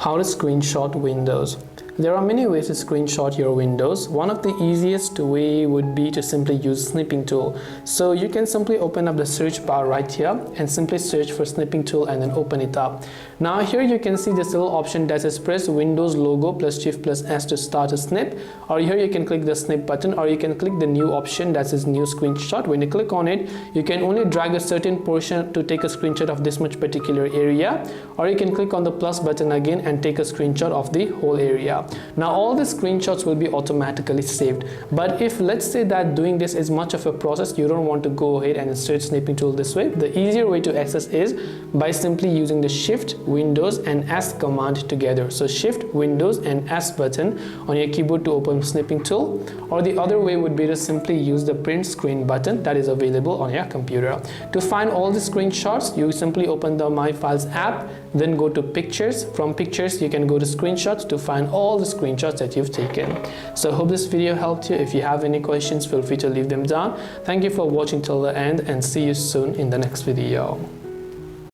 How to screenshot windows. There are many ways to screenshot your windows. One of the easiest way would be to simply use Snipping Tool. So you can simply open up the search bar right here and simply search for Snipping Tool and then open it up. Now here you can see this little option that says press Windows logo plus Shift plus S to start a snip, or here you can click the snip button, or you can click the new option that says new screenshot. When you click on it, you can only drag a certain portion to take a screenshot of this much particular area, or you can click on the plus button again and take a screenshot of the whole area. Now all the screenshots will be automatically saved, but if let's say that doing this is much of a process, you don't want to go ahead and insert Snipping Tool this way, the easier way to access is by simply using the Shift, Windows and S command together. So Shift, Windows and S button on your keyboard to open Snipping Tool, or the other way would be to simply use the print screen button that is available on your computer. To find all the screenshots, you simply open the My Files app, then go to Pictures. From Pictures you can go to Screenshots to find all the screenshots that you've taken. So I hope this video helped you. If you have any questions, feel free to leave them down. Thank you for watching till the end and see you soon in the next video.